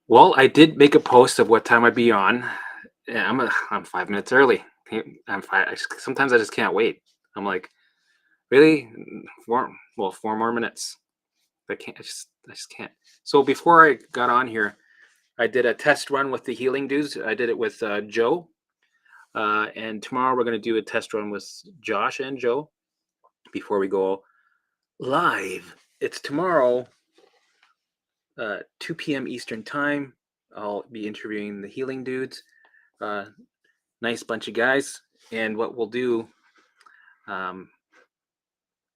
Well, I did make a post of what time I'd be on. Yeah, I'm 5 minutes early. Sometimes I just can't wait. I'm like, really? 4 more minutes. I can't. I just can't. So before I got on here, I did a test run with the healing dudes. I did it with Joe, and tomorrow we're going to do a test run with Josh and Joe before we go live. It's tomorrow, 2 p.m. Eastern time. I'll be interviewing the healing dudes. Nice bunch of guys, and what we'll do, yeah,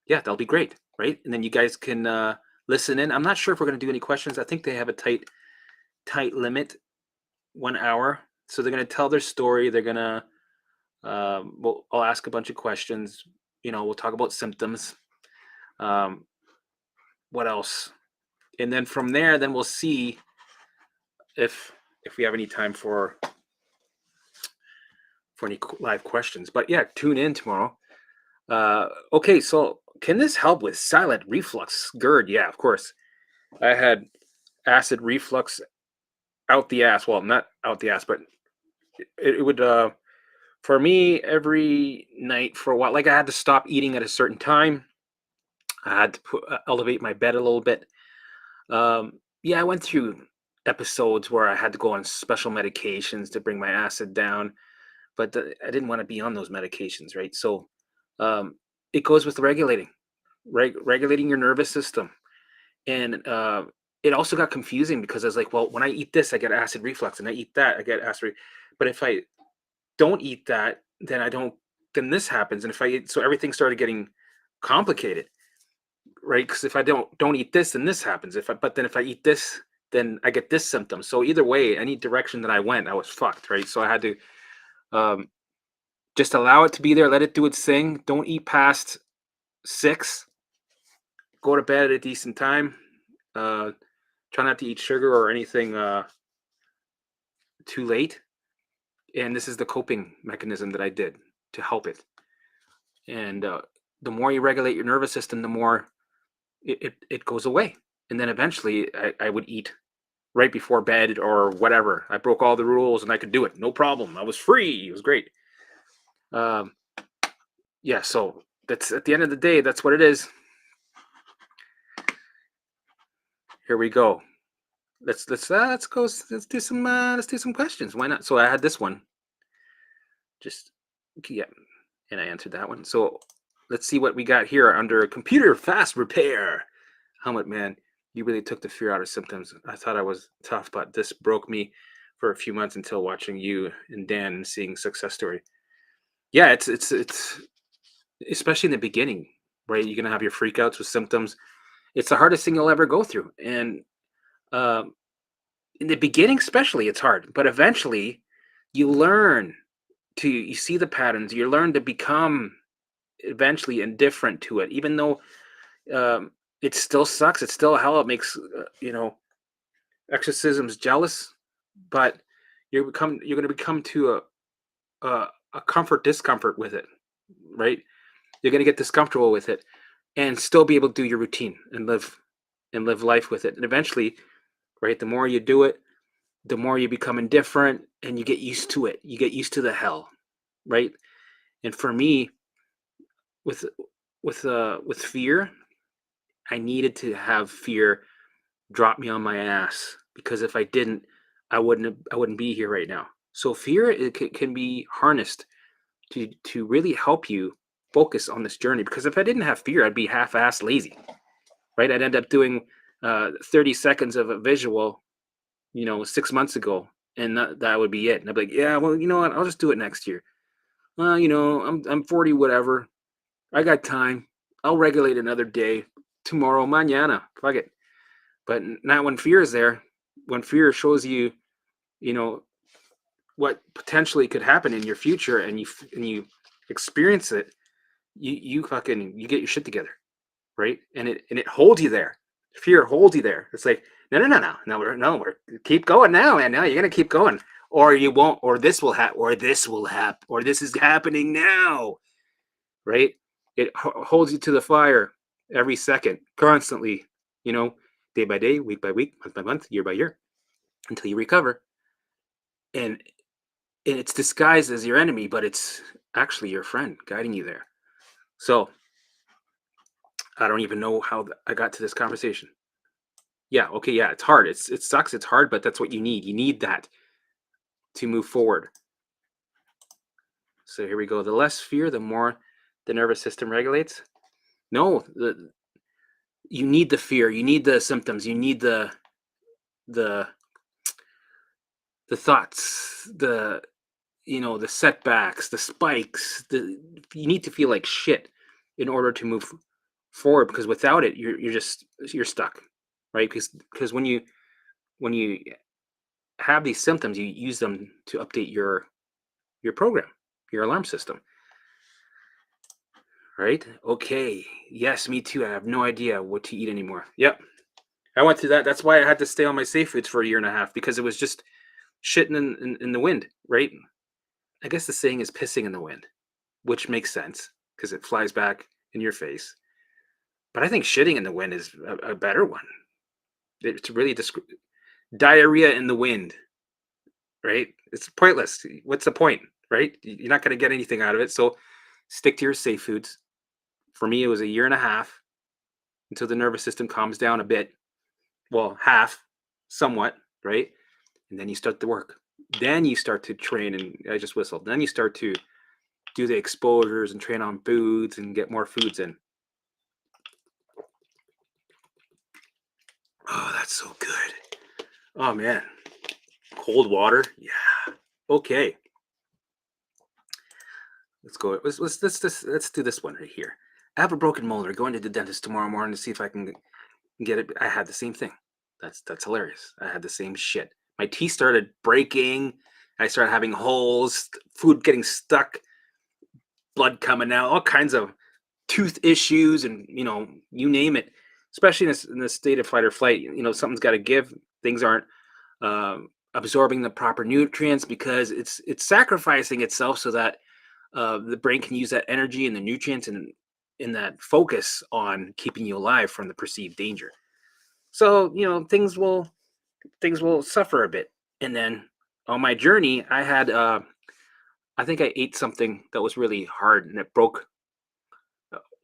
that'll be great, right? And then you guys can listen in. I'm not sure if we're going to do any questions. I think they have a tight limit, 1 hour. So they're going to tell their story. They're going to, I'll ask a bunch of questions. We'll talk about symptoms. What else? And then from there, then we'll see if we have any time for any live questions. But yeah, tune in tomorrow. Okay, so can this help with silent reflux, GERD? Yeah, of course. I had acid reflux out the ass. Well, not out the ass, but it would, for me, every night for a while. Like I had to stop eating at a certain time. I had to elevate my bed a little bit. Yeah, I went through episodes where I had to go on special medications to bring my acid down, but I didn't want to be on those medications, right? So it goes with regulating your nervous system. And it also got confusing because I was like, well, when I eat this, I get acid reflux, and I eat that, I get but if I don't eat that, then this happens. And if I eat, so everything started getting complicated, right? Because if I don't eat this, then this happens. But then if I eat this, then I get this symptom. So either way, any direction that I went, I was fucked, right? So I had to just allow it to be there, let it do its thing. Don't eat past 6. Go to bed at a decent time. Try not to eat sugar or anything too late. And this is the coping mechanism that I did to help it. And the more you regulate your nervous system, the more it goes away. And then eventually I would eat right before bed or whatever. I broke all the rules and I could do it. No problem. I was free. It was great. Um, yeah, so that's at the end of the day, that's what it is. Here we go. Let's go. Let's do some questions. Why not? So I had this one. Just yeah, and I answered that one. So let's see what we got here under computer fast repair. Helmet man, you really took the fear out of symptoms. I thought I was tough, but this broke me for a few months until watching you and Dan and seeing success story. Yeah, it's especially in the beginning, right? You're gonna have your freakouts with symptoms. It's the hardest thing you'll ever go through, and um, in the beginning, especially, it's hard. But eventually, you learn you see the patterns. You learn to become eventually indifferent to it, even though it still sucks. It's still hell. It makes exorcisms jealous, but you're going to become to a comfort discomfort with it, right? You're going to get discomfortable with it, and still be able to do your routine and live life with it. And eventually, right, the more you do it, the more you become indifferent, and you get used to it. You get used to the hell, right? And for me, with with fear, I needed to have fear drop me on my ass, because if I didn't, I wouldn't be here right now. So fear can be harnessed to really help you focus on this journey. Because if I didn't have fear, I'd be half-assed lazy, right? I'd end up doing 30 seconds of a visual, 6 months ago, and that would be it. And I'd be like, yeah, well, you know what? I'll just do it next year. I'm 40, whatever. I got time. I'll regulate another day. Tomorrow, mañana. Fuck it. But not when fear is there. When fear shows you, you know, what potentially could happen in your future, and you experience it, you get your shit together, right? And it holds you there. Fear holds you there. It's like, we're keep going now, man. Now you're gonna keep going, or you won't, or this will happen, or this will happen, or this is happening now, right? It holds you to the fire every second, constantly, day by day, week by week, month by month, year by year, until you recover. And it's disguised as your enemy, but it's actually your friend guiding you there. So I don't even know how I got to this conversation. Yeah, okay, yeah, it's hard. It sucks. It's hard, but that's what you need. You need that to move forward. So here we go. The less fear, the more the nervous system regulates. No, you need the fear. You need the symptoms. You need the thoughts, the setbacks, the spikes. You need to feel like shit in order to move forward, because without it, you're stuck, right? Because when you have these symptoms, you use them to update your program, your alarm system, right? Okay, yes, me too. I have no idea what to eat anymore. Yep, I went through that. That's why I had to stay on my safe foods for a year and a half, because it was just shitting in the wind, right? I guess the saying is pissing in the wind, which makes sense because it flies back in your face. But I think shitting in the wind is a better one. It's really diarrhea in the wind, right? It's pointless. What's the point, right? You're not going to get anything out of it. So stick to your safe foods. For me, it was a year and a half until the nervous system calms down a bit. Well, half, somewhat, right? And then you start to work. Then you start to train, and I just whistled. Then you start to do the exposures and train on foods and get more foods in. Oh, that's so good. Oh man, cold water. Yeah. Okay. Let's go. Let's do this one right here. I have a broken molar. Going to the dentist tomorrow morning to see if I can get it. I had the same thing. That's hilarious. I had the same shit. My teeth started breaking. I started having holes, food getting stuck, blood coming out, all kinds of tooth issues, and you name it. Especially in this state of fight or flight, something's got to give. Things aren't absorbing the proper nutrients, because it's sacrificing itself so that the brain can use that energy and the nutrients and in that focus on keeping you alive from the perceived danger. So things will suffer a bit. And then on my journey, I think I ate something that was really hard and it broke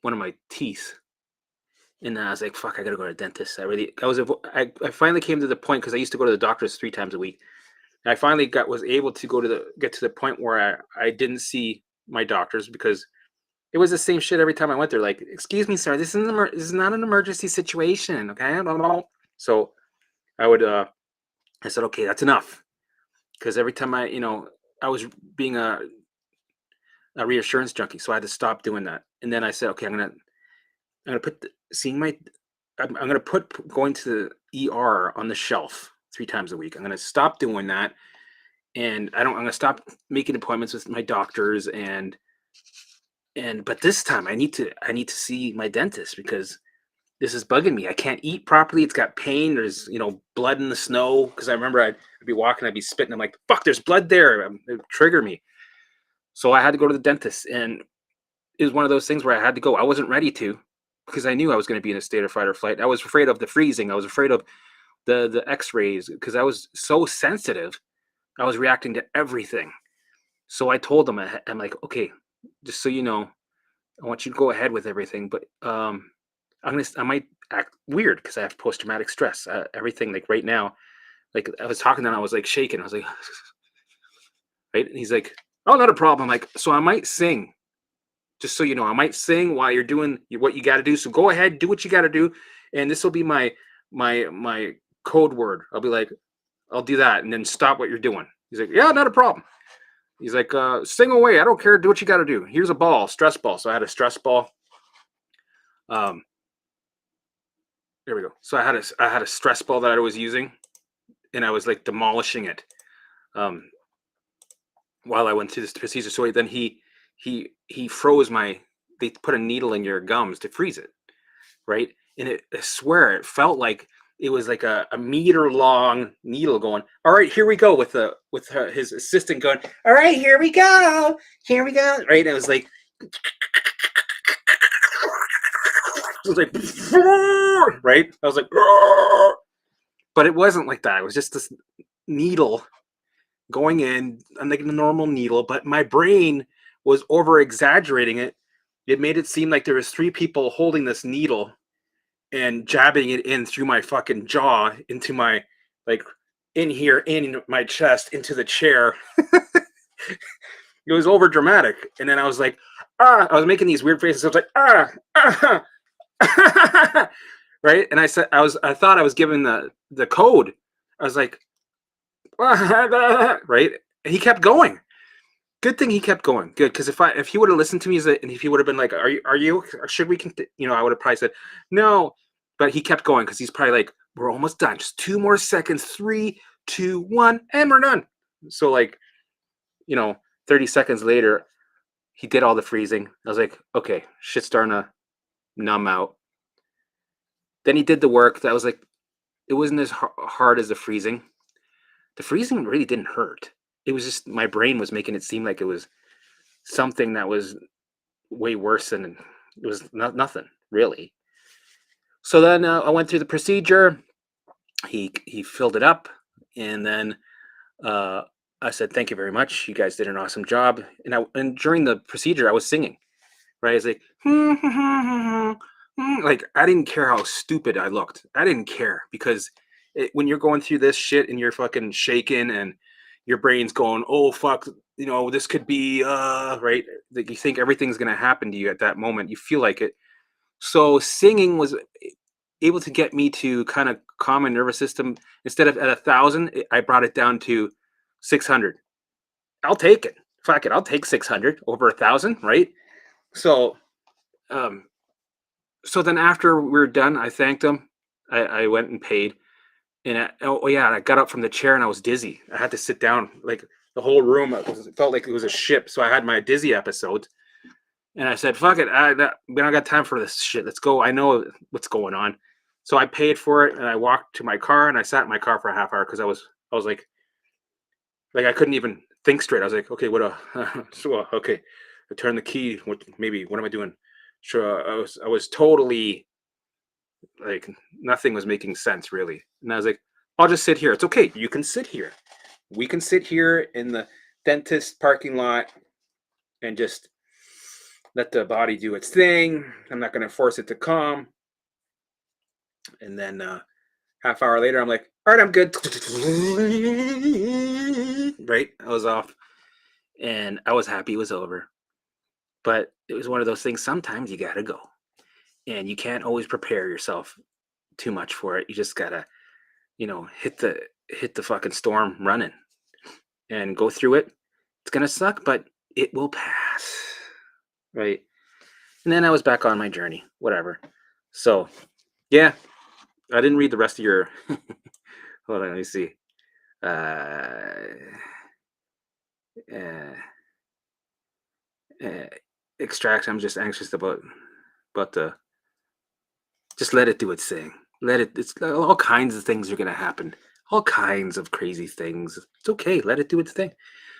one of my teeth. And I was like, fuck, I gotta go to the dentist. I finally came to the point, because I used to go to the doctors 3 times a week. And I finally was able to get to the point where I didn't see my doctors, because it was the same shit every time I went there. Like, excuse me, sir, this is not an emergency situation, okay? So I would I said, okay, that's enough, because every time I was being a reassurance junkie, so I had to stop doing that. And then I said, okay, I'm gonna put seeing my I'm gonna put going to the ER on the shelf 3 times a week. I'm gonna stop doing that, and I'm gonna stop making appointments with my doctors, and but this time I need to see my dentist, because this is bugging me. I can't eat properly. It's got pain. There's blood in the snow, because I remember I'd be walking, I'd be spitting. I'm like, fuck, there's blood there. It would trigger me. So I had to go to the dentist, and it was one of those things where I had to go. I wasn't ready to, because I knew I was going to be in a state of fight or flight. I was afraid of the freezing. I was afraid of the X-rays, because I was so sensitive. I was reacting to everything. So I told them, I'm like, okay, just so you know, I want you to go ahead with everything, but I might act weird, because I have post-traumatic stress. Everything, like right now, like I was talking, and I was like shaking. I was like, right, and he's like, oh, not a problem. Like, so I might sing. Just so you know, I might sing while you're doing what you got to do. So go ahead, do what you got to do, and this will be my code word. I'll be like, I'll do that, and then stop what you're doing. He's like, yeah, not a problem. He's like, sing away. I don't care. Do what you got to do. Here's a ball, stress ball. So I had a stress ball. Um, there we go. So I had a stress ball that I was using, and I was like demolishing it um, while I went through this procedure. So then he froze my. They put a needle in your gums to freeze it, right? And I swear it felt like it was like a meter long needle going. All right, here we go, with his assistant going. All right, here we go. Right, and it was like right. I was like, but it wasn't like that. It was just this needle going in, like a normal needle, but my brain was over exaggerating it. It made it seem like there was 3 people holding this needle and jabbing it in through my fucking jaw into my, like, in here, in my chest, into the chair. It was over dramatic. And then I was like, I was making these weird faces. I was like, right. And I thought I was giving the code. I was like, right. And he kept going. Good thing he kept going. Good, because if he would have listened to me, and if he would have been like, are you should we I would have probably said no, but he kept going, because he's probably like, we're almost done, just 2 more seconds, 3, 2, 1, and we're done. So, like, 30 seconds later, he did all the freezing. I was like, okay, shit's starting to numb out. Then he did the work. That was like, it wasn't as hard as the freezing. The freezing really didn't hurt. It was just my brain was making it seem like it was something that was way worse than it was. Nothing really. So then I went through the procedure. He filled it up, and then uh, I said, "Thank you very much. You guys did an awesome job." And during the procedure, I was singing. Right? I was like, like, I didn't care how stupid I looked. I didn't care, because when you're going through this shit and you're fucking shaking and your brain's going, oh fuck, this could be right. Like, you think everything's gonna happen to you at that moment. You feel like it. So singing was able to get me to kind of calm my nervous system. Instead of at 1,000, I brought it down to 600. I'll take it. Fuck it. I'll take 600 over 1,000, right? So, um, so then after we were done, I thanked him. I went and paid, and oh yeah, I got up from the chair and I was dizzy. I had to sit down. Like, the whole room, it felt like it was a ship. So I had my dizzy episode, and I said, "Fuck it, we don't got time for this shit. Let's go. I know what's going on." So I paid for it, and I walked to my car, and I sat in my car for a half hour, because I was like, Like I couldn't even think straight. I was like, okay, so, okay, I turned the key. What am I doing? Sure, I was totally like nothing was making sense really. And I was like, I'll just sit here. It's okay. You can sit here. We can sit here in the dentist parking lot and just let the body do its thing. I'm not going to force it to calm. And then half hour later, I'm like, all right, I'm good. Right? I was off and I was happy it was over. But it was one of those things. Sometimes you got to go and you can't always prepare yourself too much for it. You just got to, hit the fucking storm running and go through it. It's going to suck, but it will pass. Right? And then I was back on my journey, whatever. So, yeah, I didn't read the rest of your. Hold on, let me see. Uh, uh, uh, Extract. I'm just anxious about the. Just let it do its thing. Let it. It's all kinds of things are gonna happen. All kinds of crazy things. It's okay. Let it do its thing.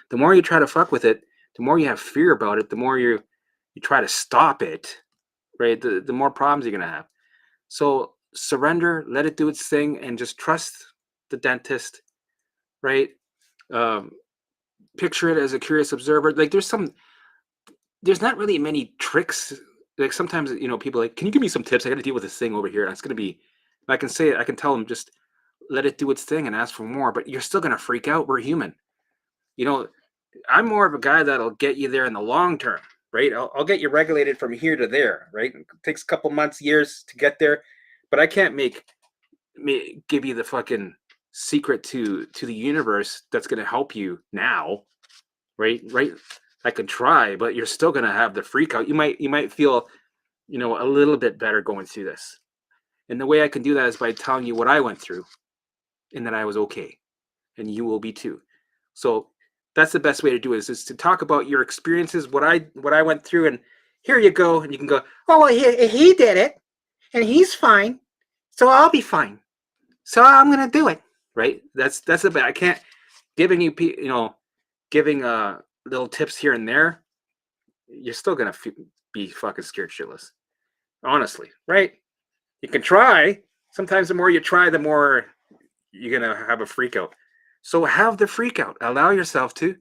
The more you try to fuck with it, the more you have fear about it. The more you try to stop it, right? The more problems you're gonna have. So surrender, let it do its thing, and just trust the dentist, right? Um, Picture it as a curious observer. Like there's not really many tricks. Like sometimes, people are like, can you give me some tips? I got to deal with this thing over here. And it's going to be, I can say it, I can tell them just let it do its thing and ask for more, but you're still going to freak out. We're human. You know, I'm more of a guy that'll get you there in the long term, right? I'll get you regulated from here to there, right? It takes a couple months, years to get there, but I can't give you the fucking secret to the universe that's going to help you now, right. I could try, but you're still going to have the freak out. You might feel a little bit better going through this, and the way I can do that is by telling you what I went through and that I was okay, and you will be too. So that's the best way to do it, is to talk about your experiences, what I went through, and here you go, and you can go, oh well, he did it and he's fine, so I'll be fine, so I'm gonna do it, right? That's the best. I can't giving giving little tips here and there. You're still gonna be fucking scared shitless, honestly, right? You can try. Sometimes the more you try, the more you're gonna have a freak out. So have the freak out. Allow yourself to,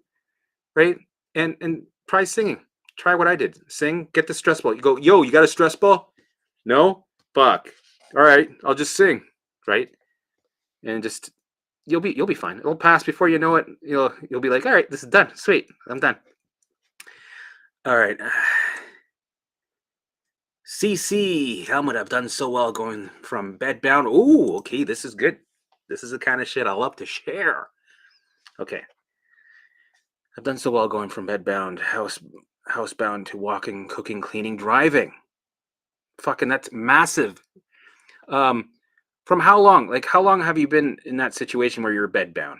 right? And try singing. Try what I did. Sing. Get the stress ball. You go, yo, you got a stress ball? No? Fuck. All right, I'll just sing, right? And just you'll be fine. It'll pass before you know it. You'll be like, all right, this is done. Sweet, I'm done. All right. CC helmet. I've done so well going from bedbound. Ooh, okay, this is good. This is the kind of shit I love to share. Okay. I've done so well going from bedbound, housebound to walking, cooking, cleaning, driving. Fucking that's massive. Um, from how long? Like how long have you been in that situation where you're bedbound?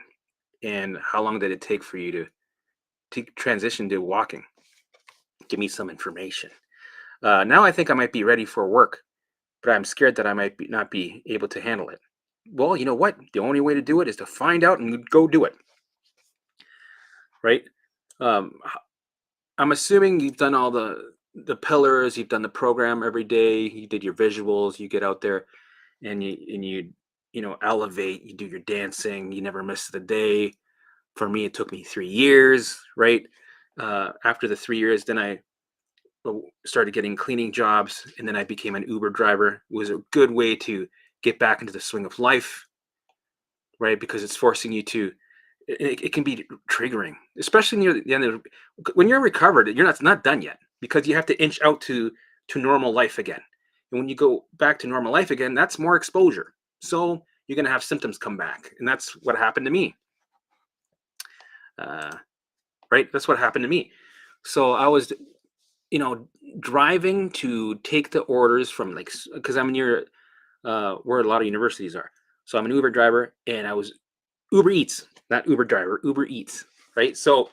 And how long did it take for you to transition to walking? Give me some information. Now I think I might be ready for work, but I'm scared that I might not be able to handle it. Well, you know what? The only way to do it is to find out and go do it. Right? Um, I'm assuming you've done all the pillars, you've done the program every day, you did your visuals, you get out there and you elevate, you do your dancing, you never miss a day. For me, it took me 3 years, right? After the 3 years, then I started getting cleaning jobs, and then I became an Uber driver. It was a good way to get back into the swing of life, right? Because it's forcing you to. It can be triggering, especially near the end of when you're recovered. You're not done yet because you have to inch out to normal life again. And when you go back to normal life again, that's more exposure. So you're gonna have symptoms come back, and that's what happened to me. Right? That's what happened to me. So I was driving to take the orders from because I'm near where a lot of universities are. So I'm an Uber driver, and I was Uber Eats, not Uber driver, Uber Eats, right? So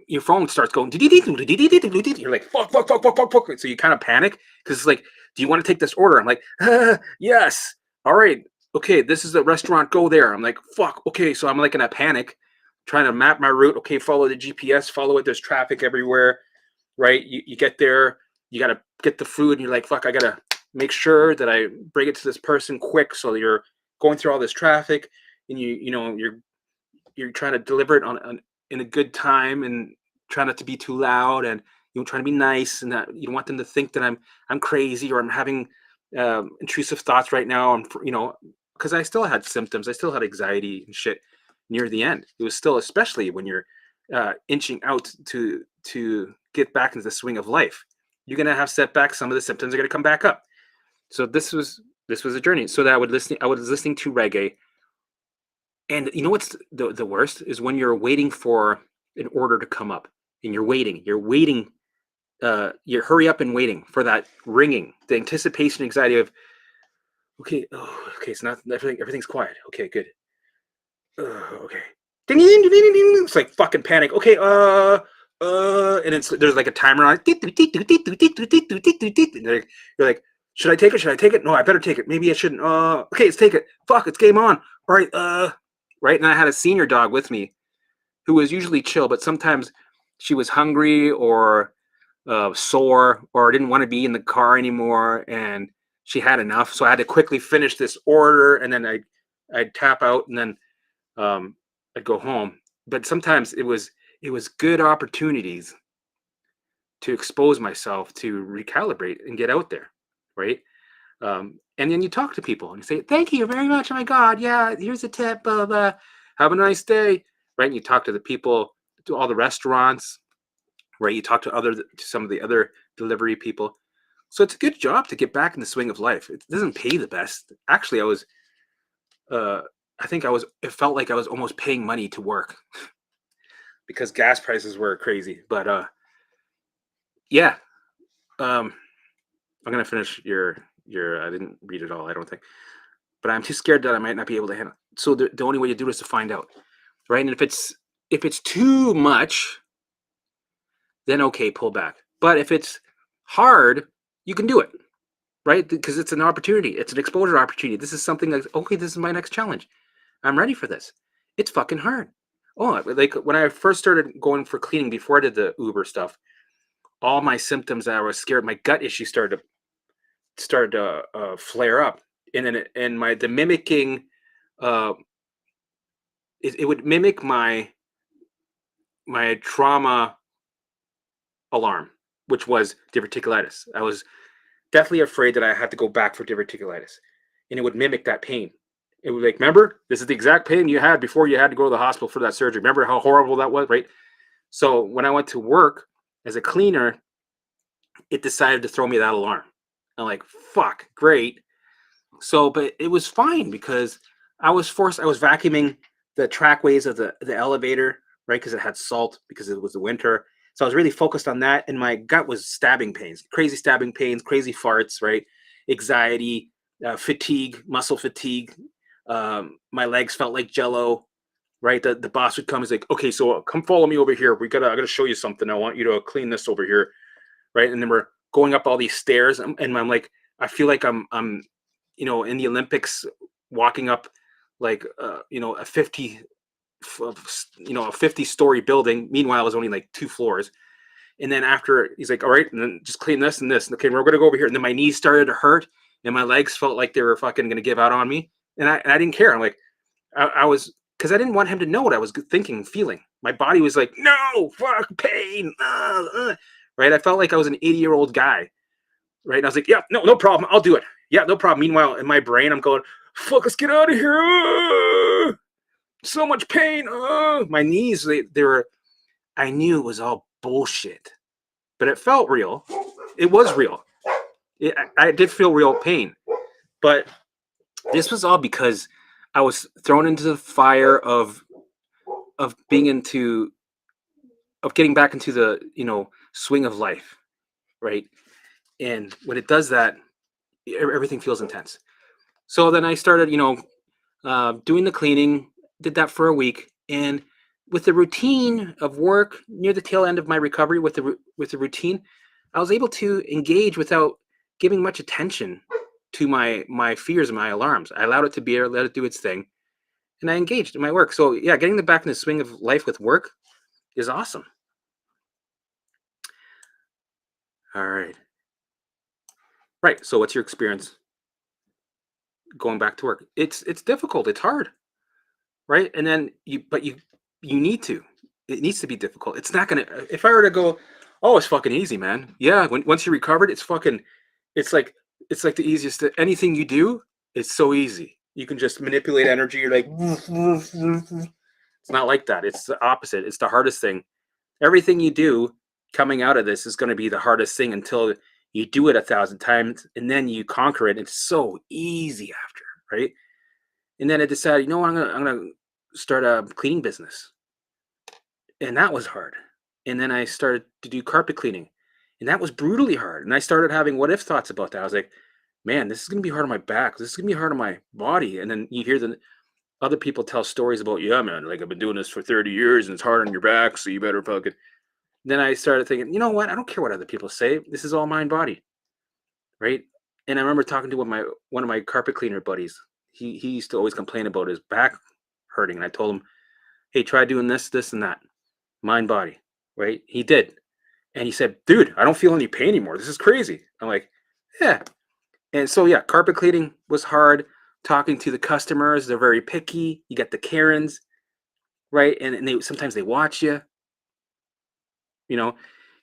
your phone starts going, you're like, fuck, fuck, fuck, fuck, fuck, fuck. So you kind of panic because it's like, do you want to take this order? I'm like, yes. All right. Okay. This is the restaurant. Go there. I'm like, fuck. Okay. So I'm like in a panic. trying to map my route. Okay, follow the GPS, follow it. There's traffic everywhere, right? You get there, you got to get the food, and you're like, fuck, I got to make sure that I bring it to this person quick. So you're going through all this traffic, and you're trying to deliver it on in a good time, and try not to be too loud, and trying to be nice, and that you don't want them to think that I'm crazy or I'm having intrusive thoughts right now. And because I still had symptoms, I still had anxiety and shit near the end. It was still, especially when you're inching out to get back into the swing of life, you're gonna have setbacks. Some of the symptoms are gonna come back up. So this was a journey. So that I was listening to reggae. And you know what's the worst is when you're waiting for an order to come up, and you're waiting, you hurry up and waiting for that ringing, the anticipation, anxiety of, okay, oh, okay, it's not everything's quiet. Okay, good. Okay. Ding, ding, ding, ding, ding. It's like fucking panic. Okay, and there's like a timer on it. And you're like, should I take it? Should I take it? No, I better take it. Maybe I shouldn't. Okay, let's take it. Fuck, it's game on. All right, right. And I had a senior dog with me who was usually chill, but sometimes she was hungry or sore or didn't want to be in the car anymore, and she had enough. So I had to quickly finish this order, and then I'd tap out, and then I'd go home. But sometimes it was good opportunities to expose myself, to recalibrate and get out there, right? And then you talk to people and you say, "Thank you very much. Oh my God, yeah, here's a tip. Blah, blah, blah. Have a nice day." Right? And you talk to the people, to all the restaurants, right? You talk to some of the other delivery people. So it's a good job to get back in the swing of life. It doesn't pay the best. Actually, I think it felt like I was almost paying money to work because gas prices were crazy. But yeah, I'm gonna finish your I didn't read it all, I don't think, but I'm too scared that I might not be able to handle it. So the only way to do it is to find out, right? And if it's too much, then okay, pull back. But if it's hard, you can do it, right? Because it's an opportunity. It's an exposure opportunity. This is something like, okay, this is my next challenge. I'm ready for this. It's fucking hard. Oh, like when I first started going for cleaning before I did the Uber stuff, all my symptoms that I was scared, my gut issues started to flare up, and then the mimicking, uh, it would mimic my trauma alarm, which was diverticulitis. I was deathly afraid that I had to go back for diverticulitis, and it would mimic that pain. It would like, remember, this is the exact pain you had before you had to go to the hospital for that surgery. Remember how horrible that was, right? So when I went to work as a cleaner, it decided to throw me that alarm. I'm like, fuck, great. So, but it was fine because I was vacuuming the trackways of the elevator, right? Because it had salt because it was the winter. So I was really focused on that. And my gut was stabbing pains, crazy stabbing pains, crazy farts, right? Anxiety, fatigue, muscle fatigue. My legs felt like jello, right? The boss would come. He's like, okay, so come follow me over here. I gotta show you something. I want you to clean this over here, right? And then we're going up all these stairs, and I'm like, I feel like I'm in the Olympics, walking up like a 50-story building. Meanwhile, it was only like 2 floors. And then after, he's like, all right, and then just clean this and this. Okay, we're gonna go over here. And then my knees started to hurt, and my legs felt like they were fucking gonna give out on me. And I didn't care. I'm like, I was, because I didn't want him to know what I was thinking and feeling. My body was like, no, fuck, pain, right? I felt like I was an 80-year-old guy, right? And I was like, yeah, no problem, I'll do it. Yeah, no problem. Meanwhile, in my brain, I'm going, fuck, let's get out of here. So much pain. My knees, they were, I knew it was all bullshit, but it felt real. It was real. I did feel real pain, but this was all because I was thrown into the fire of getting back into the swing of life, right? And when it does that, everything feels intense. So then I started, doing the cleaning. Did that for a week, and with the routine of work near the tail end of my recovery, with the routine, I was able to engage without giving much attention to my fears and my alarms. I allowed it to be, I let it do its thing, and I engaged in my work. So yeah, getting the back in the swing of life with work is awesome. All right. Right. So what's your experience going back to work? It's difficult. It's hard, right? And then you need to. It needs to be difficult. It's not gonna. If I were to go, oh, it's fucking easy, man. Yeah. Once you recovered, it's fucking. It's like it's like the easiest. Anything you do, it's so easy. You can just manipulate energy. You're like, it's not like that. It's the opposite. It's the hardest thing. Everything you do coming out of this is going to be the hardest thing until you do it 1,000 times and then you conquer it. It's so easy after, right? And then I decided, you know what, I'm gonna start a cleaning business, and that was hard. And then I started to do carpet cleaning, and that was brutally hard. And I started having what if thoughts about that. I was like, man, this is gonna be hard on my back. This is gonna be hard on my body. And then you hear the other people tell stories about, yeah, man, like I've been doing this for 30 years and it's hard on your back, so you better fucking. Then I started thinking, you know what? I don't care what other people say. This is all mind body, right? And I remember talking to one of my carpet cleaner buddies. He used to always complain about his back hurting, and I told him, hey, try doing this, this, and that, mind body, right? He did, and he said, dude, I don't feel any pain anymore. This is crazy. I'm like, yeah. And so yeah, carpet cleaning was hard. Talking to the customers, they're very picky. You get the Karens, right? And they sometimes they watch you, you know,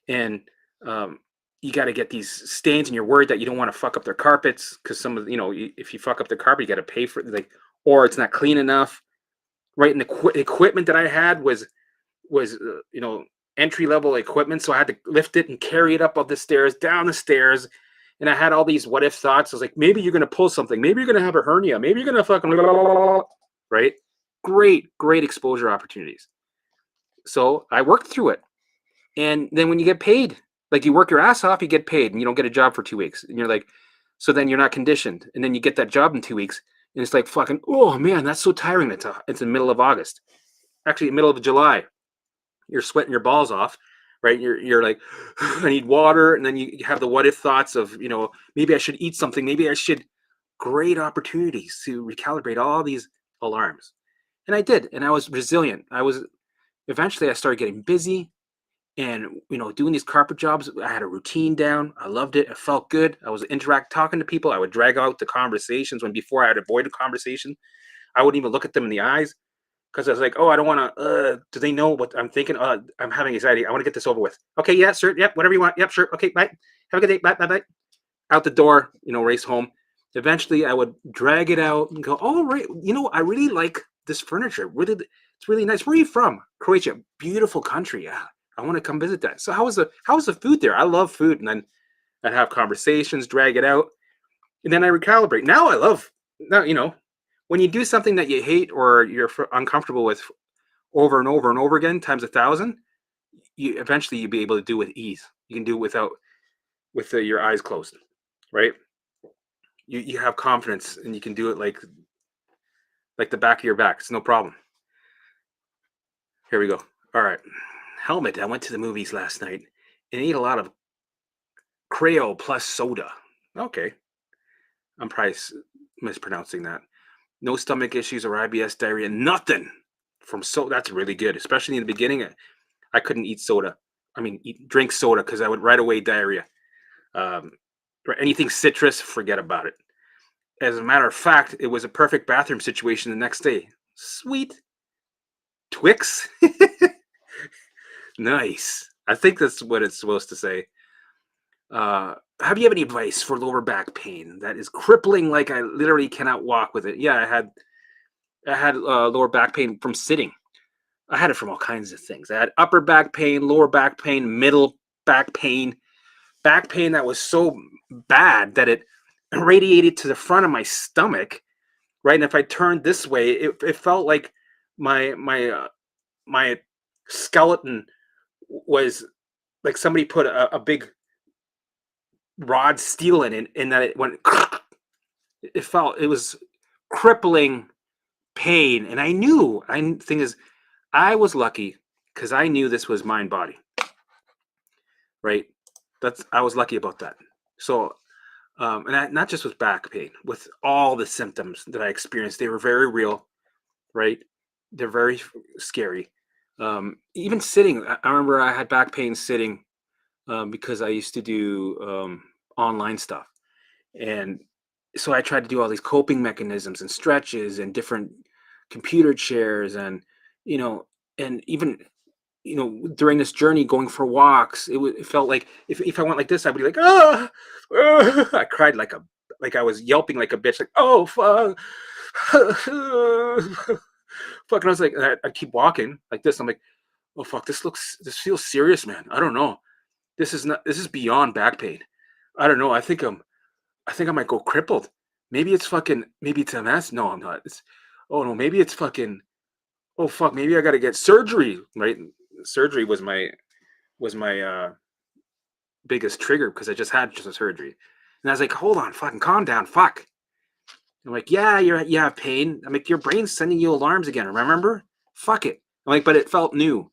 and um, you got to get these stains, and you're worried that you don't want to fuck up their carpets because some of if you fuck up the carpet, you got to pay for it, like, or it's not clean enough, right? And the equipment that I had was entry level equipment, so I had to lift it and carry it up the stairs, down the stairs, and I had all these what if thoughts. I was like, maybe you're gonna pull something, maybe you're gonna have a hernia, maybe you're gonna fucking right. Great exposure opportunities. So I worked through it. And then when you get paid, like you work your ass off, you get paid and you don't get a job for 2 weeks. And you're like, so then you're not conditioned. And then you get that job in 2 weeks. And it's like fucking, oh man, that's so tiring. It's in the middle of August. Actually, middle of July. You're sweating your balls off, right? You're like, I need water. And then you have the what if thoughts of, maybe I should eat something. Maybe I should. Great opportunities to recalibrate all these alarms. And I did. And I was resilient. Eventually I started getting busy, and doing these carpet jobs. I had a routine down. I loved it. It felt good. I was talking to people. I would drag out the conversations when before I had avoided conversation. I wouldn't even look at them in the eyes because I was like, oh, I don't want to. Do they know what I'm thinking? I'm having anxiety. I want to get this over with. Okay, yeah, sir. Yep, whatever you want. Yep, sure. Okay, bye. Have a good day. Bye, bye, bye. Out the door. Race home. Eventually, I would drag it out and go, oh, right. I really like this furniture. It's really nice. Where are you from? Croatia. Beautiful country. Yeah. I want to come visit that. So how was the food there? I love food. And then I'd have conversations, drag it out, and then I recalibrate. Now, when you do something that you hate or you're uncomfortable with over and over and over again, times 1,000, you'll be able to do with ease. You can do it with your eyes closed, right? You have confidence and you can do it like the back of your back. It's no problem. Here we go. All right. Helmet. I went to the movies last night and ate a lot of Creo plus soda. Okay. I'm probably mispronouncing that. No stomach issues or IBS, diarrhea, nothing from soda. That's really good, especially in the beginning. I couldn't eat soda. I mean, drink soda because I would right away diarrhea. Um, anything citrus, forget about it. As a matter of fact, it was a perfect bathroom situation the next day. Sweet. Twix? Nice. I think that's what it's supposed to say. Have you have any advice for lower back pain that is crippling? Like I literally cannot walk with it. Yeah, I had lower back pain from sitting. I had it from all kinds of things. I had upper back pain, lower back pain, middle back pain that was so bad that it radiated to the front of my stomach. Right, and if I turned this way, it felt like my skeleton was like somebody put a big rod steel in it, and that it went. It was crippling pain, and I knew. Thing is, I was lucky because I knew this was mind body. Right, I was lucky about that. So, and not just with back pain, with all the symptoms that I experienced, they were very real. right? They're very scary. Even sitting, I remember I had back pain sitting because I used to do online stuff. And so I tried to do all these coping mechanisms and stretches and different computer chairs and, you know, and even, during this journey going for walks, it felt like if I went like this, I would be like, ah, ah," I cried like I was yelping like a bitch, like, oh, fuck. Fuck. And I was like, I'd keep walking like this. I'm like, oh, fuck, this feels serious, man. I don't know. This is beyond back pain. I don't know. I think I might go crippled. Maybe it's MS. No, I'm not. Oh no, maybe it's fucking, oh fuck, maybe I gotta get surgery, right? Surgery was my biggest trigger because I just a surgery. And I was like, hold on, fucking calm down, fuck. I'm like, yeah, you have pain. I'm like, your brain's sending you alarms again, remember? Fuck it. I'm like, but it felt new.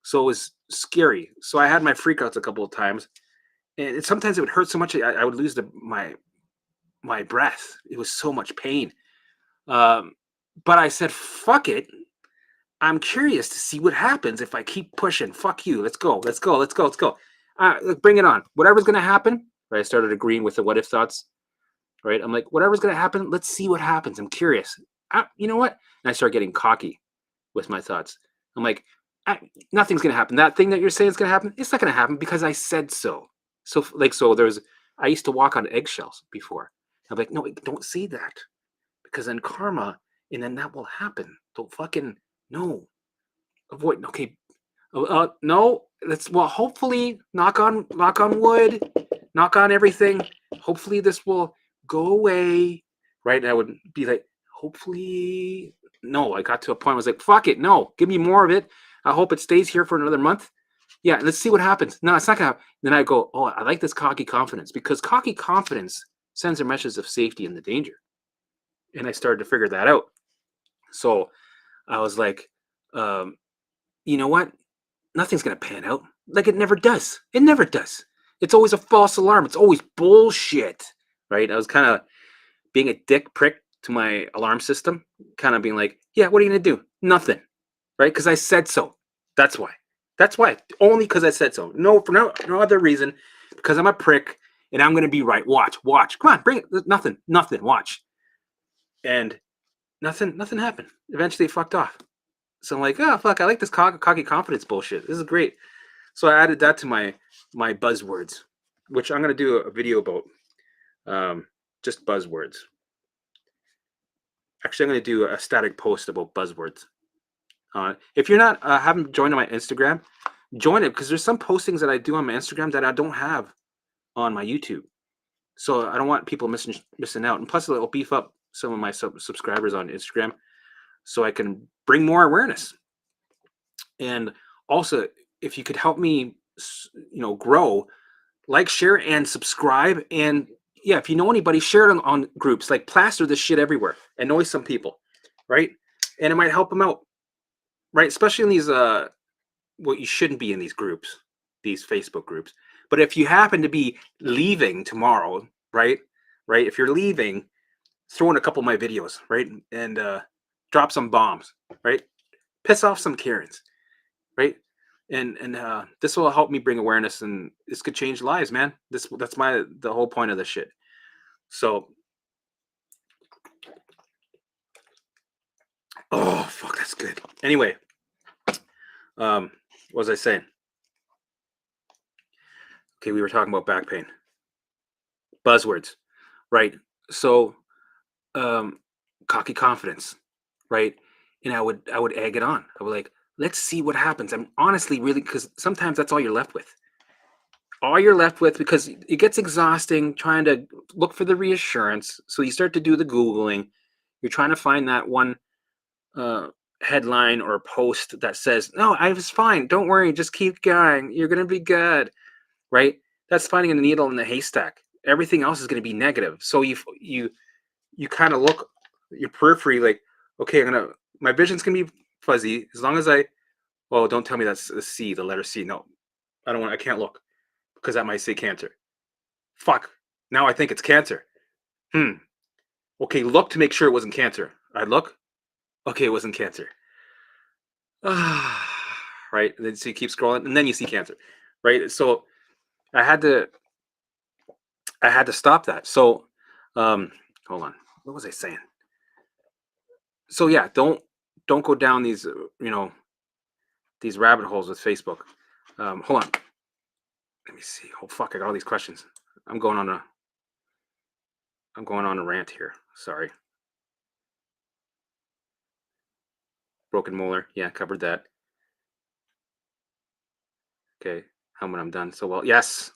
So it was scary. So I had my freakouts a couple of times. And sometimes it would hurt so much I would lose my breath. It was so much pain. Um, but I said, fuck it. I'm curious to see what happens if I keep pushing. Fuck you. Let's go. Let's go. Let's go. Let's go. Bring it on. Whatever's going to happen. Right. I started agreeing with the what if thoughts. Right. I'm like, whatever's going to happen. Let's see what happens. I'm curious. You know what? And I start getting cocky with my thoughts. I'm like, nothing's going to happen. That thing that you're saying is going to happen. It's not going to happen because I said so. So I used to walk on eggshells before. I'm like, no, don't say that because then karma, and then that will happen. Don't fucking, no, avoid. Okay, no. Well, hopefully, knock on wood, knock on everything. Hopefully, this will go away. Right? And I would be like, hopefully, no. I got to a point where I was like, fuck it, no, give me more of it. I hope it stays here for another month. Yeah, let's see what happens. No, it's not gonna. Then I go, oh, I like this cocky confidence because cocky confidence sends a message of safety and the danger. And I started to figure that out. So I was like, um, you know what? Nothing's gonna pan out. Like it never does. It never does. It's always a false alarm. It's always bullshit. Right? I was kind of being a dick prick to my alarm system, kind of being like, yeah, what are you gonna do? Nothing. Right? Because I said so. That's why. That's why. Only because I said so. No, for no other reason. Because I'm a prick and I'm gonna be right. Watch. Come on, bring it. Nothing. Watch. And nothing happened. Eventually, it fucked off. So I'm like, oh fuck, I like this cocky confidence bullshit. This is great. So I added that to my buzzwords, which I'm gonna do a video about. Just buzzwords. Actually, I'm gonna do a static post about buzzwords. If you're not haven't joined my Instagram, join it because there's some postings that I do on my Instagram that I don't have on my YouTube. So I don't want people missing out. And plus, it'll beef up some of my subscribers on Instagram, so I can bring more awareness. And also, if you could help me, grow, like, share, and subscribe. And yeah, if you know anybody, share it on groups. Like, plaster this shit everywhere. Annoy some people, right? And it might help them out, right? Especially in these well, you shouldn't be in these groups, these Facebook groups. But if you happen to be leaving tomorrow, right? Right? If you're leaving, throw in a couple of my videos, right? And drop some bombs, right? Piss off some Karens, right? And this will help me bring awareness, and this could change lives, man. That's the whole point of this shit. So, oh fuck, that's good. Anyway, what was I saying? Okay, we were talking about back pain. Buzzwords, right? So, um, cocky confidence, right? And I would egg it on. I would like, let's see what happens. I'm honestly really, because sometimes that's all you're left with. All you're left with, because it gets exhausting trying to look for the reassurance. So you start to do the Googling. You're trying to find that one uh, headline or post that says, no, I was fine. Don't worry. Just keep going. You're going to be good. Right? That's finding a needle in the haystack. Everything else is going to be negative. So you kind of look your periphery like, okay, my vision's going to be fuzzy as long as well, don't tell me that's a C, the letter C. No, I can't look because that might say cancer. Fuck. Now I think it's cancer. Okay, look to make sure it wasn't cancer. I look. Okay, it wasn't cancer. Right. And then so you keep scrolling, and then you see cancer. Right. So I had to I had to stop that. So hold on. What was I saying? So yeah, don't go down these these rabbit holes with Facebook. Hold on. Let me see. Oh fuck, I got all these questions. I'm going on a I'm going on a rant here. Sorry. Broken molar. Yeah, covered that. Okay. How when I'm done. So well, yes.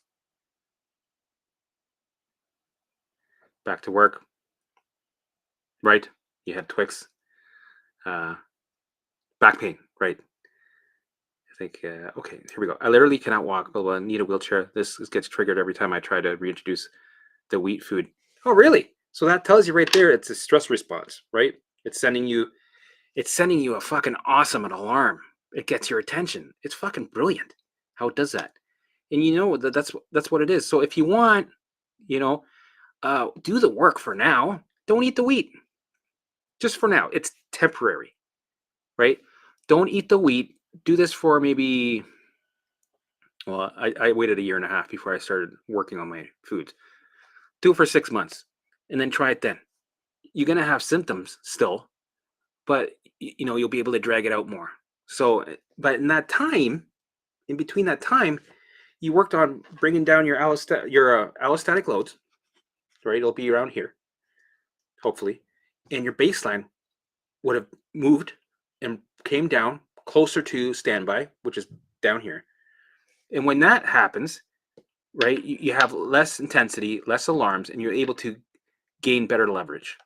Back to work. Right. You had Twix. Uh back pain. Right. I think okay, here we go. I literally cannot walk, but I need a wheelchair. This gets triggered every time I try to reintroduce the wheat food. Oh, really? So that tells you right there it's a stress response, right? It's sending you a fucking awesome alarm. It gets your attention. It's fucking brilliant how it does that. And you know that's what it is. So if you want, you know, do the work for now. Don't eat the wheat. Just for now. It's temporary, right? Don't eat the wheat. Do this for maybe well, I waited a year and a half before I started working on my foods. Do it for 6 months and then try it then. You're gonna have symptoms still, but you'll be able to drag it out more. So, but in that time, in between that time, you worked on bringing down your allostatic loads, right? It'll be around here, hopefully, and your baseline would have moved and came down closer to standby, which is down here. And when that happens, right, you have less intensity, less alarms, and you're able to gain better leverage.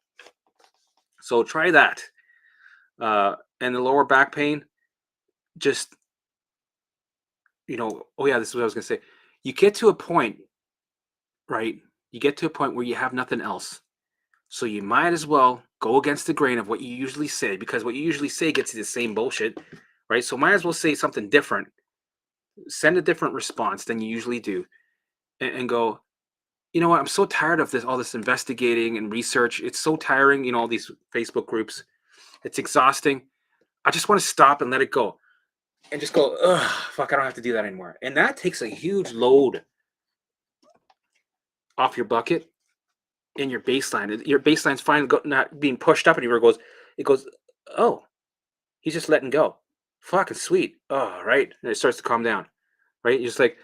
So try that. And the lower back pain, just oh yeah, this is what I was gonna say. You get to a point, right? You get to a point where you have nothing else. So you might as well go against the grain of what you usually say, because what you usually say gets you the same bullshit, right? So might as well say something different, send a different response than you usually do, and go, you know what, I'm so tired of all this investigating and research. It's so tiring, all these Facebook groups. It's exhausting. I just want to stop and let it go. And just go, ugh, fuck, I don't have to do that anymore. And that takes a huge load off your bucket and your baseline. Your baseline's fine, not being pushed up anywhere. It goes, oh, he's just letting go. Fucking sweet. Oh, right. And it starts to calm down, right? You're just like,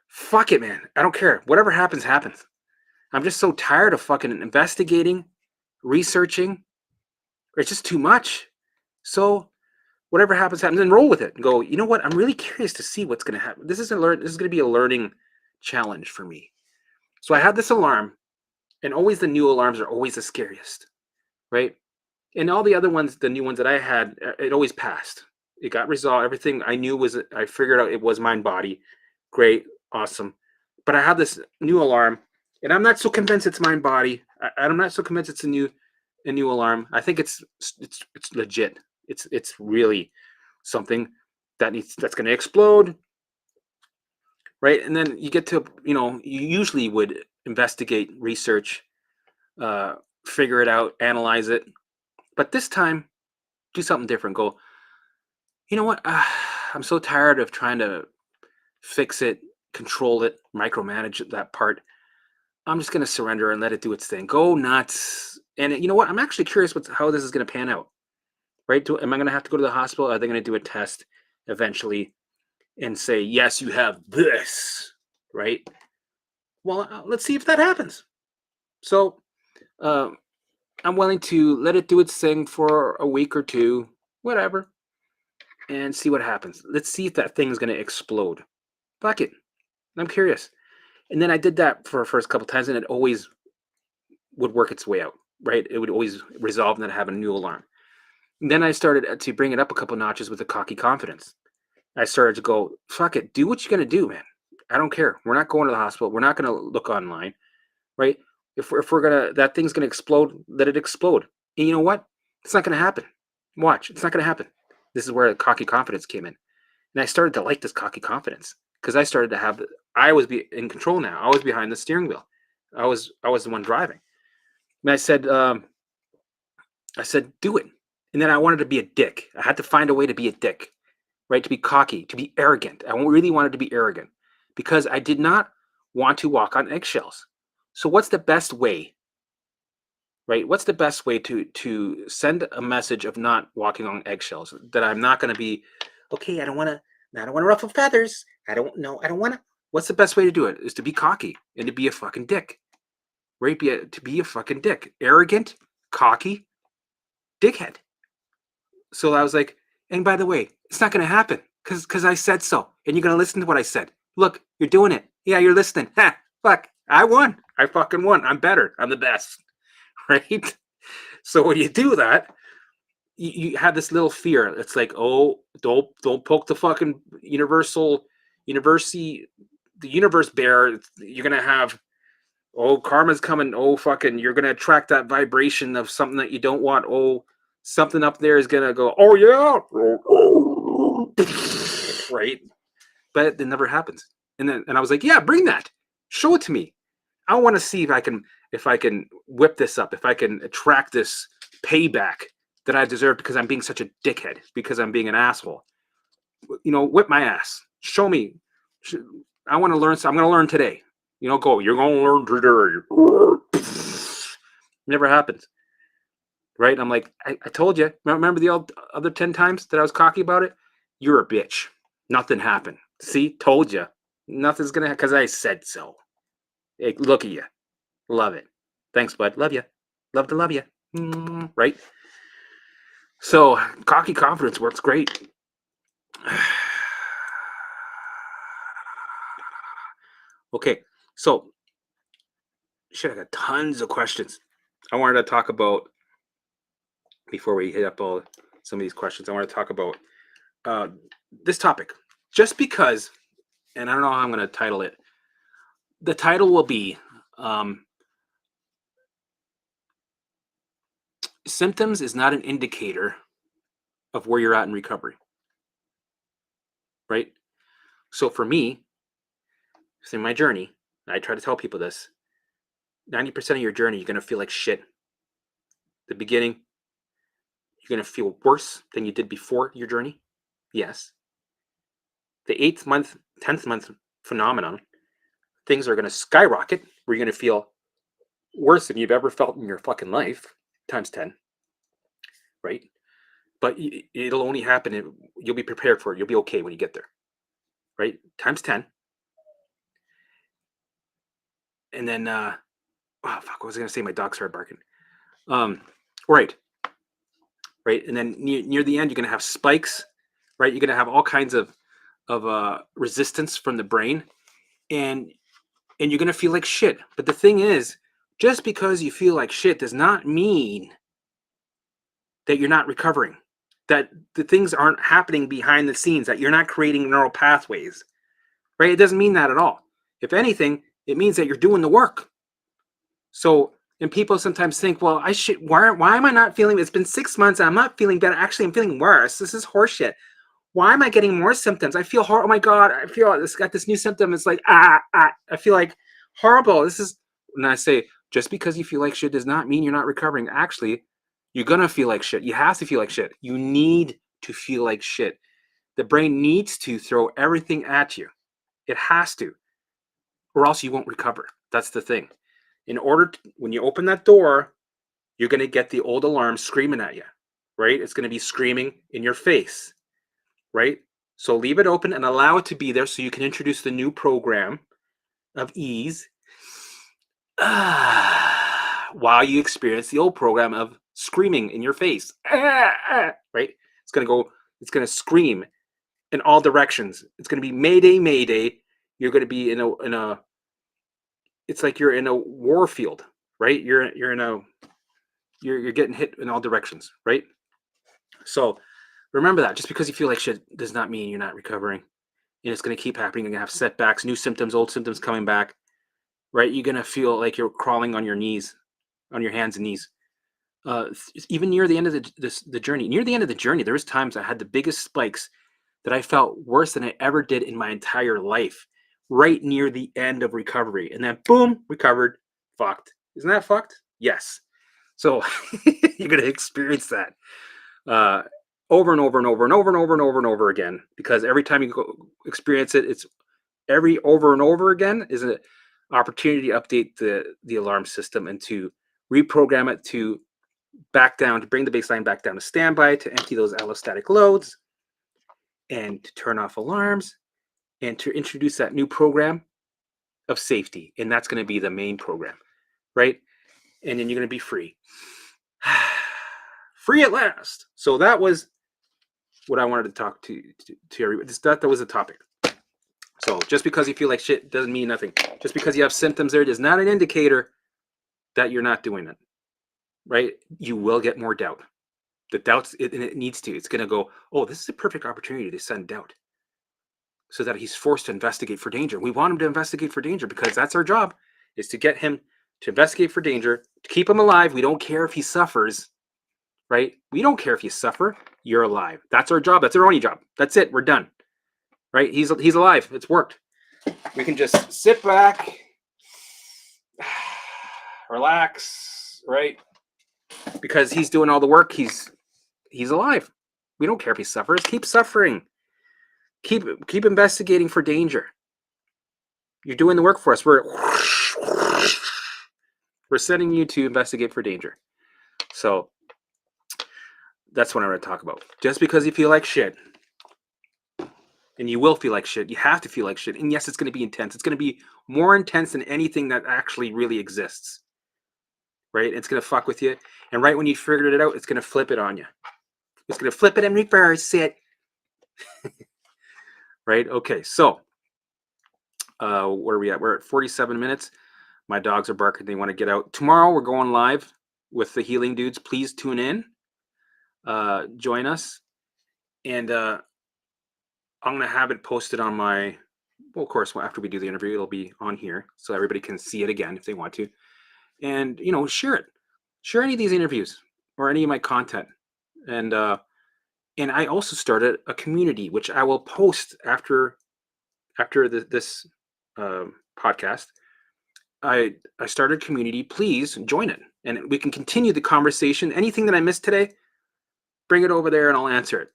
fuck it, man. I don't care. Whatever happens, happens. I'm just so tired of fucking investigating, researching. It's just too much. So whatever happens, happens, and roll with it and go, you know what? I'm really curious to see what's going to happen. This is going to be a learning challenge for me. So I had this alarm, and always the new alarms are always the scariest, right? And all the other ones, the new ones that I had, it always passed. It got resolved. Everything I figured out it was mind body. Great, awesome. But I have this new alarm, and I'm not so convinced it's mind body. I'm not so convinced it's a new alarm. I think it's legit. It's really something that's going to explode, right? And then you get to you usually would investigate, research, figure it out, analyze it, but this time do something different. Go, you know what? I'm so tired of trying to fix it, control it, micromanage that part. I'm just going to surrender and let it do its thing. Go nuts. And you know what? I'm actually curious how this is going to pan out. Right? Am I going to have to go to the hospital? Are they going to do a test eventually and say, yes, you have this? Right? Well, let's see if that happens. So I'm willing to let it do its thing for a week or two, whatever, and see what happens. Let's see if that thing is going to explode. Fuck it. I'm curious. And then I did that for the first couple times, and it always would work its way out, right? It would always resolve and then have a new alarm. And then I started to bring it up a couple notches with a cocky confidence. I started to go, fuck it, do what you're going to do, man. I don't care. We're not going to the hospital. We're not going to look online, right? If we're going to, that thing's going to explode, let it explode. And you know what? It's not going to happen. Watch. It's not going to happen. This is where the cocky confidence came in. And I started to like this cocky confidence because I started to have, I was in control now. I was behind the steering wheel. I was the one driving. And I said, do it. And then I wanted to be a dick. I had to find a way to be a dick, right? To be cocky, to be arrogant. I really wanted to be arrogant because I did not want to walk on eggshells. So what's the best way, right? What's the best way to send a message of not walking on eggshells? That I'm not going to be, okay, I don't want to ruffle feathers. I don't want to. What's the best way to do it? Is to be cocky and to be a fucking dick, right? To be a fucking dick. Arrogant, cocky, dickhead. So I was like, and by the way, it's not going to happen because I said so. And you're going to listen to what I said. Look, you're doing it. Yeah, you're listening. Ha, fuck, I won. I fucking won. I'm better. I'm the best. Right? So when you do that, you have this little fear. It's like, oh, don't poke the fucking university, the universe bear. You're going to have, oh, karma's coming. Oh, fucking, you're going to attract that vibration of something that you don't want. Oh, something up there is going to go, oh, yeah. Right? But it never happens. And I was like, yeah, bring that. Show it to me. I want to see if I can whip this up, if I can attract this payback that I deserve because I'm being such a dickhead, because I'm being an asshole. Whip my ass. Show me. I want to learn. So I'm going to learn today. Go. You're going to learn today. Never happens. Right? I'm like, I told you. Remember the other 10 times that I was cocky about it? You're a bitch. Nothing happened. See? Told you. Nothing's going to happen because I said so. Hey, look at you. Love it. Thanks, bud. Love you. Love to love you. Right? So, cocky confidence works great. Okay, so shit, I got tons of questions. I wanted to talk about, before we hit up some of these questions, I want to talk about this topic. Just because, and I don't know how I'm going to title it. The title will be Symptoms is not an indicator of where you're at in recovery. Right? So for me, in my journey, I try to tell people this, 90% of your journey, you're going to feel like shit. The beginning, you're going to feel worse than you did before your journey. Yes. The 8th month, 10th month phenomenon, things are going to skyrocket where you're going to feel worse than you've ever felt in your fucking life, times 10. Right? But it'll only happen. You'll be prepared for it. You'll be okay when you get there. Right? Times 10. And then, oh, fuck, what was I going to say? My dog started barking. Right. Right. And then near the end, you're going to have spikes. Right. You're going to have all kinds of resistance from the brain. And you're going to feel like shit. But the thing is, just because you feel like shit does not mean that you're not recovering, that the things aren't happening behind the scenes, that you're not creating neural pathways, right? It doesn't mean that at all. If anything, it means that you're doing the work. So, and people sometimes think, well, why am I not feeling, it's been 6 months, I'm not feeling better. Actually, I'm feeling worse. This is horseshit. Why am I getting more symptoms? I feel horrible. Oh my God, I feel got this new symptom. It's like, I feel like horrible. And I say, just because you feel like shit does not mean you're not recovering. Actually, you're going to feel like shit. You have to feel like shit. You need to feel like shit. The brain needs to throw everything at you. It has to, or else you won't recover. That's the thing. When you open that door, you're going to get the old alarm screaming at you, right? It's going to be screaming in your face. Right? So leave it open and allow it to be there so you can introduce the new program of ease while you experience the old program of screaming in your face. Right? It's going to scream in all directions. It's going to be Mayday, Mayday. You're going to be it's like you're in a war field, right? You're getting hit in all directions, right? So remember that just because you feel like shit does not mean you're not recovering. And it's going to keep happening. You're going to have setbacks, new symptoms, old symptoms coming back, right? You're going to feel like you're crawling on your knees, on your hands and knees. Even near the end of the journey, there was times I had the biggest spikes that I felt worse than I ever did in my entire life, right near the end of recovery. And then boom, recovered, fucked. Isn't that fucked? Yes. So you're going to experience that. over and over and over and over and over and over and over again, because every time you go experience it, it's every over and over again is an opportunity to update the alarm system and to reprogram it to back down, to bring the baseline back down to standby, to empty those allostatic loads, and to turn off alarms, and to introduce that new program of safety. And that's going to be the main program, right? And then you're going to be free. Free at last. So that was what I wanted to talk to everybody. That was the topic. So just because you feel like shit doesn't mean nothing. Just because you have symptoms there is not an indicator that you're not doing it, right? You will get more doubt. The doubts, and it needs to. It's going to go, oh, this is a perfect opportunity to send doubt so that he's forced to investigate for danger. We want him to investigate for danger because that's our job, is to get him to investigate for danger, to keep him alive. We don't care if he suffers, right? We don't care if you suffer. You're alive. That's our job. That's our only job. That's it. We're done, right? He's alive. It's worked. We can just sit back, relax, right? Because he's doing all the work. He's alive. We don't care if he suffers. Keep suffering. Keep investigating for danger. You're doing the work for us. We're sending you to investigate for danger. So that's what I'm going to talk about. Just because you feel like shit, and you will feel like shit, you have to feel like shit. And yes, it's going to be intense. It's going to be more intense than anything that actually really exists, right? It's going to fuck with you. And right when you figured it out, it's going to flip it on you. It's going to flip it and reverse it. Right? Okay, so where are we at? We're at 47 minutes. My dogs are barking. They want to get out. Tomorrow, we're going live with the Healing Dudes. Please tune in. Join us. And I'm going to have it posted on my, well, of course, after we do the interview, it'll be on here so everybody can see it again if they want to. And, you know, share it. Share any of these interviews or any of my content. And I also started a community, which I will post after this podcast. I started a community. Please join it, and we can continue the conversation. Anything that I missed today, bring it over there, and I'll answer it.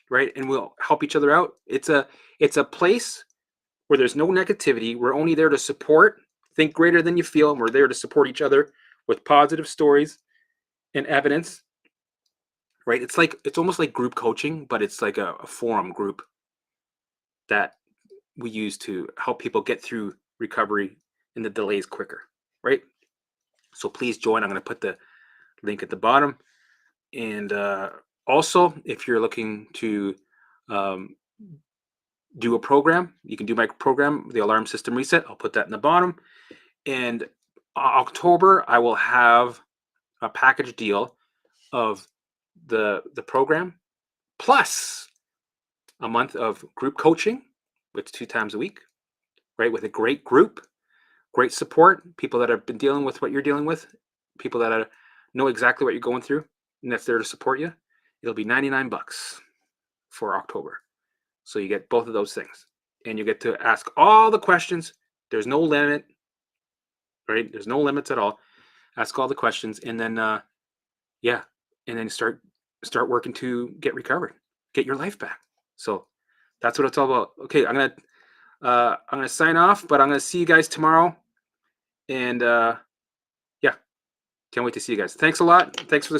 Right, and we'll help each other out. It's a place where there's no negativity. We're only there to support. Think greater than you feel. And we're there to support each other with positive stories and evidence. Right, it's almost like group coaching, but it's like a forum group that we use to help people get through recovery and the delays quicker, right? So please join. I'm going to put the link at the bottom. And also, if you're looking to do a program, you can do my program, the Alarm System Reset. I'll put that in the bottom. And October, I will have a package deal of the program plus a month of group coaching, which is 2 times a week, right? With a great group, great support, people that have been dealing with what you're dealing with, people that know exactly what you're going through, and that's there to support you. It'll be $99 for October. So you get both of those things, and you get to ask all the questions. There's no limit, right? There's no limits at all. Ask all the questions, and then and then start working to get recovered, get your life back. So that's what it's all about. Okay, I'm gonna sign off, but I'm gonna see you guys tomorrow, and can't wait to see you guys. Thanks a lot. Thanks for the